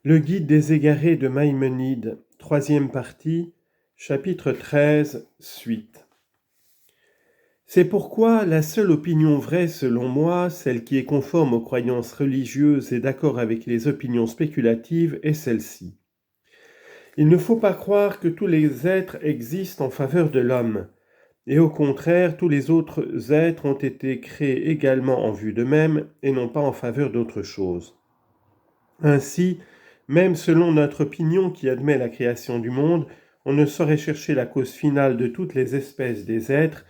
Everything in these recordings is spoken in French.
Le guide des égarés de Maïmonide, troisième partie, chapitre 13, suite. C'est pourquoi la seule opinion vraie selon moi, celle qui est conforme aux croyances religieuses et d'accord avec les opinions spéculatives, est celle-ci. Il ne faut pas croire que tous les êtres existent en faveur de l'homme, et au contraire, tous les autres êtres ont été créés également en vue d'eux-mêmes et non pas en faveur d'autre chose. Ainsi, même selon notre opinion qui admet la création du monde, on ne saurait chercher la cause finale de toutes les espèces des êtres,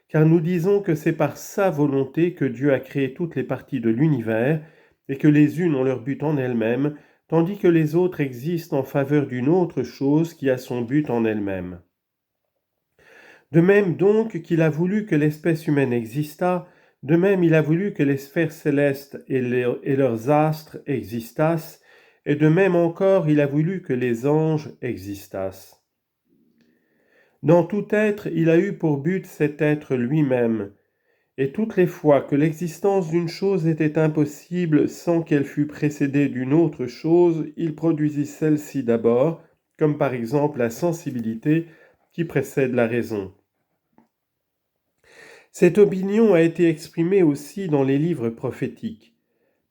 car nous disons que c'est par sa volonté que Dieu a créé toutes les parties de l'univers, et que les unes ont leur but en elles-mêmes, tandis que les autres existent en faveur d'une autre chose qui a son but en elle-même. De même donc qu'il a voulu que l'espèce humaine existât, de même il a voulu que les sphères célestes et leurs astres existassent, et de même encore il a voulu que les anges existassent. Dans tout être, il a eu pour but cet être lui-même, et toutes les fois que l'existence d'une chose était impossible sans qu'elle fût précédée d'une autre chose, il produisit celle-ci d'abord, comme par exemple la sensibilité qui précède la raison. Cette opinion a été exprimée aussi dans les livres prophétiques.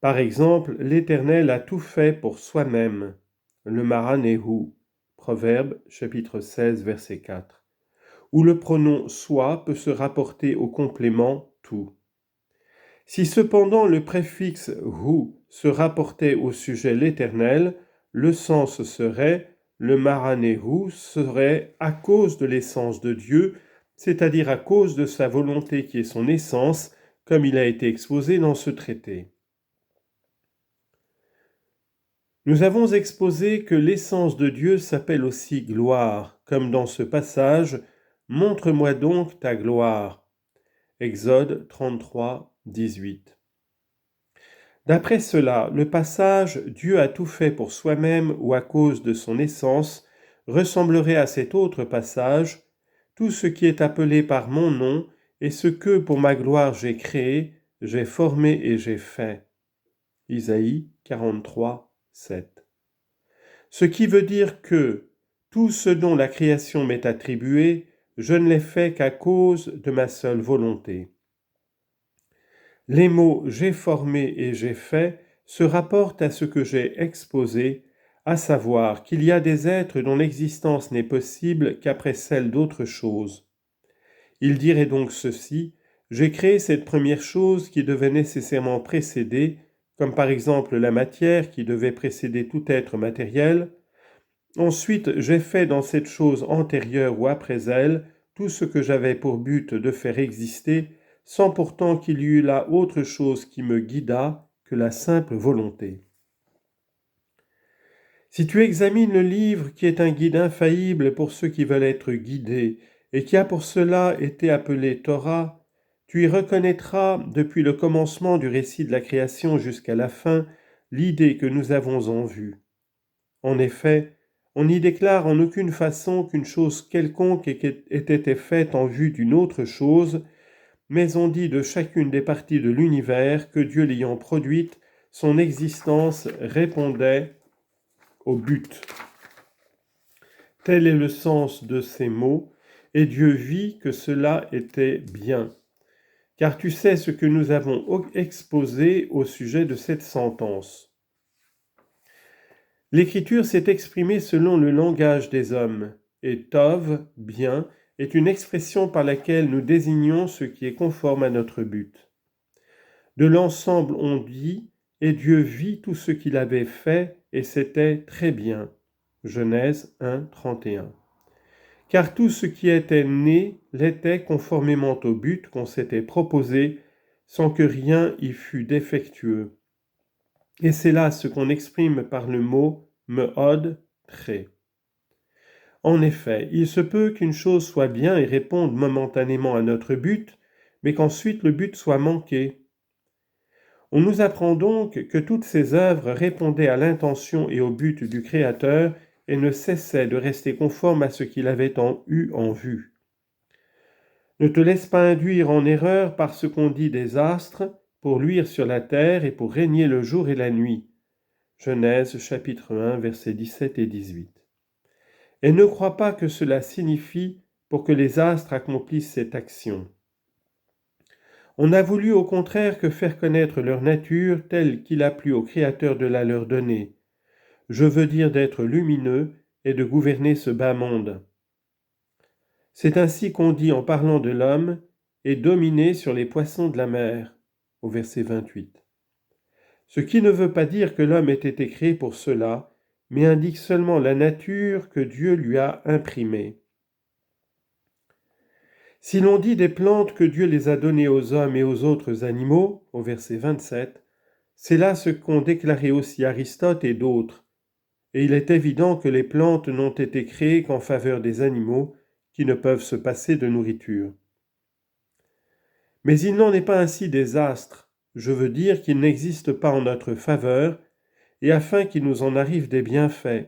Par exemple, l'Éternel a tout fait pour soi-même. Le Maranéhu, Proverbe chapitre 16, verset 4, où le pronom soi peut se rapporter au complément tout. Si cependant le préfixe hu se rapportait au sujet l'Éternel, le sens serait le Maranéhu serait à cause de l'essence de Dieu, c'est-à-dire à cause de sa volonté qui est son essence, comme il a été exposé dans ce traité. Nous avons exposé que l'essence de Dieu s'appelle aussi gloire, comme dans ce passage « Montre-moi donc ta gloire » Exode 33, 18. D'après cela, le passage « Dieu a tout fait pour soi-même ou à cause de son essence » ressemblerait à cet autre passage « Tout ce qui est appelé par mon nom et ce que pour ma gloire j'ai créé, j'ai formé et j'ai fait. » Isaïe 43, 7. Ce qui veut dire que tout ce dont la création m'est attribué, je ne l'ai fait qu'à cause de ma seule volonté. Les mots « j'ai formé » et « j'ai fait » se rapportent à ce que j'ai exposé, à savoir qu'il y a des êtres dont l'existence n'est possible qu'après celle d'autres choses. Il dirait donc ceci : j'ai créé cette première chose qui devait nécessairement précéder, comme par exemple la matière qui devait précéder tout être matériel. Ensuite, j'ai fait dans cette chose antérieure ou après elle tout ce que j'avais pour but de faire exister, sans pourtant qu'il y eût là autre chose qui me guidât que la simple volonté. Si tu examines le livre qui est un guide infaillible pour ceux qui veulent être guidés et qui a pour cela été appelé Torah, tu y reconnaîtras, depuis le commencement du récit de la création jusqu'à la fin, l'idée que nous avons en vue. En effet, on n'y déclare en aucune façon qu'une chose quelconque ait été faite en vue d'une autre chose, mais on dit de chacune des parties de l'univers que Dieu l'ayant produite, son existence répondait au but. Tel est le sens de ces mots, et Dieu vit que cela était bien. Car tu sais ce que nous avons exposé au sujet de cette sentence. L'Écriture s'est exprimée selon le langage des hommes, et Tov, bien, est une expression par laquelle nous désignons ce qui est conforme à notre but. De l'ensemble on dit, et Dieu vit tout ce qu'il avait fait, et c'était très bien. Genèse 1, 31. Car tout ce qui était né l'était conformément au but qu'on s'était proposé, sans que rien y fût défectueux. Et c'est là ce qu'on exprime par le mot « me'od » très. En effet, il se peut qu'une chose soit bien et réponde momentanément à notre but, mais qu'ensuite le but soit manqué. On nous apprend donc que toutes ces œuvres répondaient à l'intention et au but du Créateur et ne cessaient de rester conformes à ce qu'il avait eu en vue. Ne te laisse pas induire en erreur par ce qu'on dit des astres, pour luire sur la terre et pour régner le jour et la nuit. Genèse chapitre 1, versets 17 et 18. Et ne crois pas que cela signifie pour que les astres accomplissent cette action. On a voulu au contraire que faire connaître leur nature telle qu'il a plu au Créateur de la leur donner. Je veux dire d'être lumineux et de gouverner ce bas monde. C'est ainsi qu'on dit en parlant de l'homme et dominer sur les poissons de la mer, au verset 28. Ce qui ne veut pas dire que l'homme ait été créé pour cela, mais indique seulement la nature que Dieu lui a imprimée. Si l'on dit des plantes que Dieu les a données aux hommes et aux autres animaux, au verset 27, c'est là ce qu'ont déclaré aussi Aristote et d'autres, et il est évident que les plantes n'ont été créées qu'en faveur des animaux qui ne peuvent se passer de nourriture. Mais il n'en est pas ainsi des astres, je veux dire qu'ils n'existent pas en notre faveur, et afin qu'il nous en arrive des bienfaits.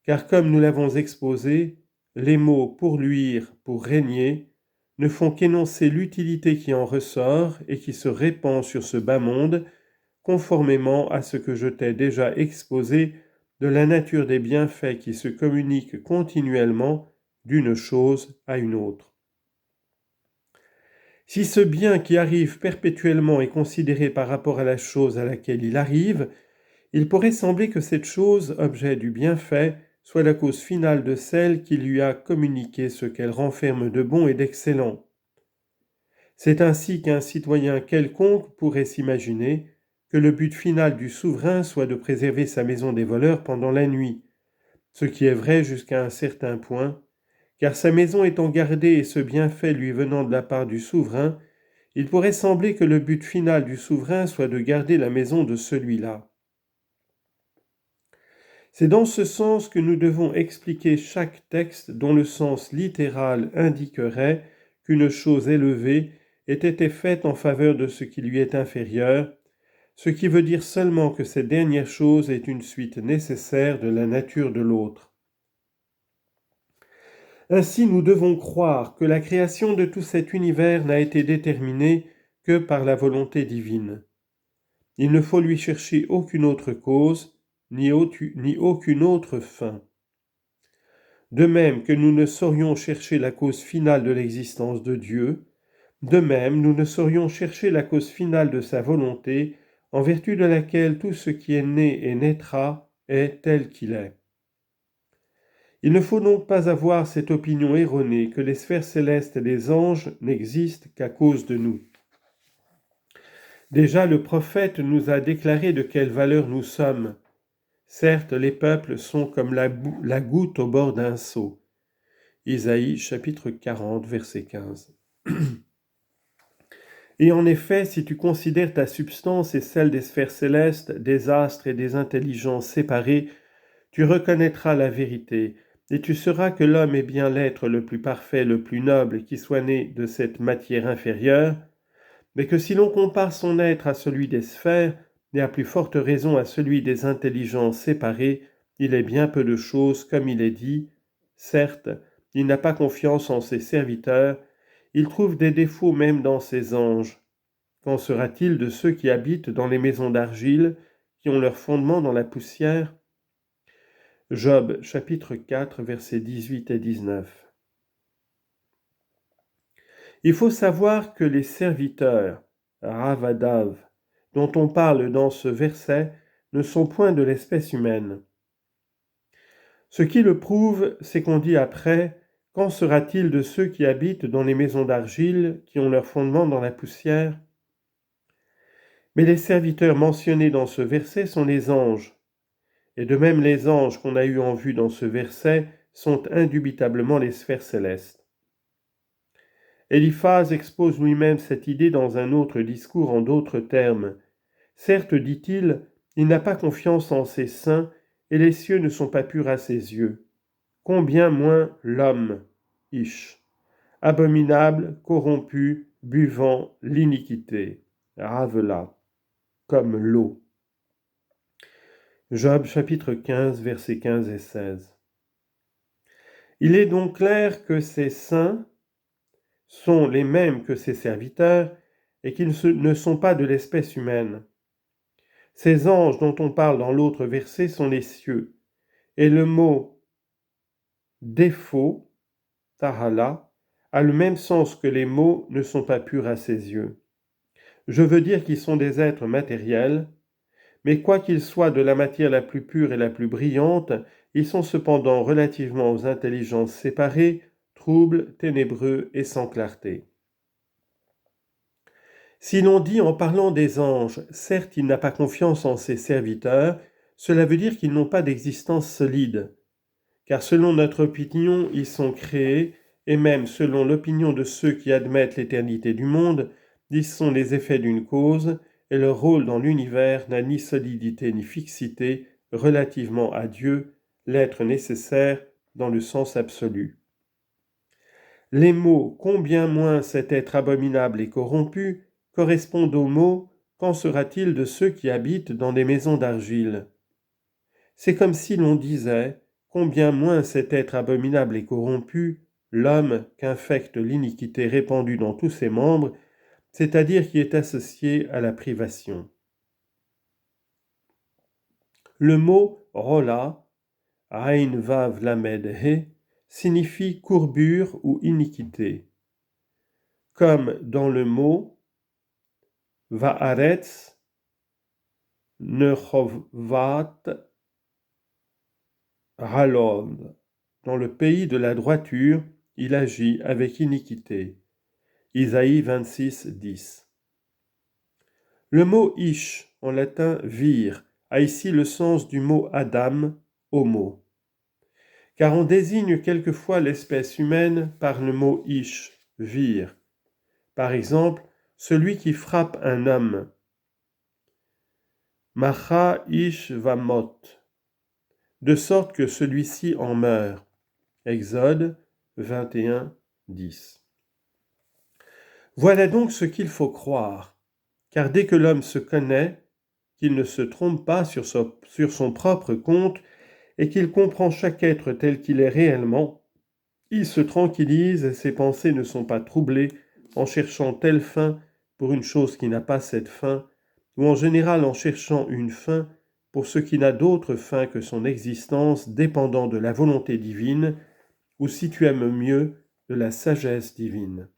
Car comme nous l'avons exposé, les mots pour luire, pour régner, ne font qu'énoncer l'utilité qui en ressort et qui se répand sur ce bas monde, conformément à ce que je t'ai déjà exposé de la nature des bienfaits qui se communiquent continuellement d'une chose à une autre. Si ce bien qui arrive perpétuellement est considéré par rapport à la chose à laquelle il arrive, il pourrait sembler que cette chose, objet du bienfait, soit la cause finale de celle qui lui a communiqué ce qu'elle renferme de bon et d'excellent. C'est ainsi qu'un citoyen quelconque pourrait s'imaginer que le but final du souverain soit de préserver sa maison des voleurs pendant la nuit, ce qui est vrai jusqu'à un certain point, car sa maison étant gardée et ce bienfait lui venant de la part du souverain, il pourrait sembler que le but final du souverain soit de garder la maison de celui-là. C'est dans ce sens que nous devons expliquer chaque texte dont le sens littéral indiquerait qu'une chose élevée ait été faite en faveur de ce qui lui est inférieur, ce qui veut dire seulement que cette dernière chose est une suite nécessaire de la nature de l'autre. Ainsi, nous devons croire que la création de tout cet univers n'a été déterminée que par la volonté divine. Il ne faut lui chercher aucune autre cause, ni aucune autre fin. De même que nous ne saurions chercher la cause finale de l'existence de Dieu, de même nous ne saurions chercher la cause finale de sa volonté, en vertu de laquelle tout ce qui est né et naîtra est tel qu'il est. Il ne faut donc pas avoir cette opinion erronée que les sphères célestes et les anges n'existent qu'à cause de nous. Déjà le prophète nous a déclaré de quelle valeur nous sommes. Certes, les peuples sont comme la goutte au bord d'un seau. Isaïe chapitre 40, verset 15. Et en effet, si tu considères ta substance et celle des sphères célestes, des astres et des intelligences séparées, tu reconnaîtras la vérité, et tu sauras que l'homme est bien l'être le plus parfait, le plus noble qui soit né de cette matière inférieure, mais que si l'on compare son être à celui des sphères, et à plus forte raison à celui des intelligences séparées, il est bien peu de choses, comme il est dit. Certes, il n'a pas confiance en ses serviteurs, il trouve des défauts même dans ses anges. Qu'en sera-t-il de ceux qui habitent dans les maisons d'argile, qui ont leur fondement dans la poussière ? Job, chapitre 4, versets 18 et 19. Il faut savoir que les serviteurs, Ravadav, dont on parle dans ce verset, ne sont point de l'espèce humaine. Ce qui le prouve, c'est qu'on dit après, qu'en sera-t-il de ceux qui habitent dans les maisons d'argile, qui ont leur fondement dans la poussière ? Mais les serviteurs mentionnés dans ce verset sont les anges. Et de même les anges qu'on a eus en vue dans ce verset sont indubitablement les sphères célestes. Eliphaz expose lui-même cette idée dans un autre discours en d'autres termes. Certes, dit-il, il n'a pas confiance en ses saints, et les cieux ne sont pas purs à ses yeux. Combien moins l'homme, Ish, abominable, corrompu, buvant l'iniquité, Ravela, comme l'eau. Job chapitre 15, versets 15 et 16. Il est donc clair que ces saints sont les mêmes que ses serviteurs et qu'ils ne sont pas de l'espèce humaine. Ces anges dont on parle dans l'autre verset sont les cieux. Et le mot défaut, tahala, a le même sens que les mots ne sont pas purs à ses yeux. Je veux dire qu'ils sont des êtres matériels, mais quoiqu'ils soient de la matière la plus pure et la plus brillante, ils sont cependant relativement aux intelligences séparées, troubles, ténébreux et sans clarté. Si l'on dit en parlant des anges, certes il n'a pas confiance en ses serviteurs, cela veut dire qu'ils n'ont pas d'existence solide, car selon notre opinion, ils sont créés, et même selon l'opinion de ceux qui admettent l'éternité du monde, ils sont les effets d'une cause, et leur rôle dans l'univers n'a ni solidité ni fixité relativement à Dieu, l'être nécessaire dans le sens absolu. Les mots « combien moins cet être abominable et corrompu » correspondent aux mots « qu'en sera-t-il de ceux qui habitent dans des maisons d'argile » C'est comme si l'on disait « combien moins cet être abominable et corrompu, l'homme qu'infecte l'iniquité répandue dans tous ses membres, c'est-à-dire qui est associé à la privation. » Le mot « rola » Ain Vav Lamed He signifie courbure ou iniquité, comme dans le mot Va'aretz Nechovat Halov. Dans le pays de la droiture, il agit avec iniquité. Isaïe 26, 10. Le mot ish, en latin vir, a ici le sens du mot Adam, homo. Car on désigne quelquefois l'espèce humaine par le mot ish, vir. Par exemple, celui qui frappe un homme. Macha ish vamot, de sorte que celui-ci en meurt. Exode 21, 10. Voilà donc ce qu'il faut croire, car dès que l'homme se connaît, qu'il ne se trompe pas sur son propre compte et qu'il comprend chaque être tel qu'il est réellement, il se tranquillise et ses pensées ne sont pas troublées en cherchant telle fin pour une chose qui n'a pas cette fin, ou en général en cherchant une fin pour ce qui n'a d'autre fin que son existence dépendant de la volonté divine, ou si tu aimes mieux, de la sagesse divine.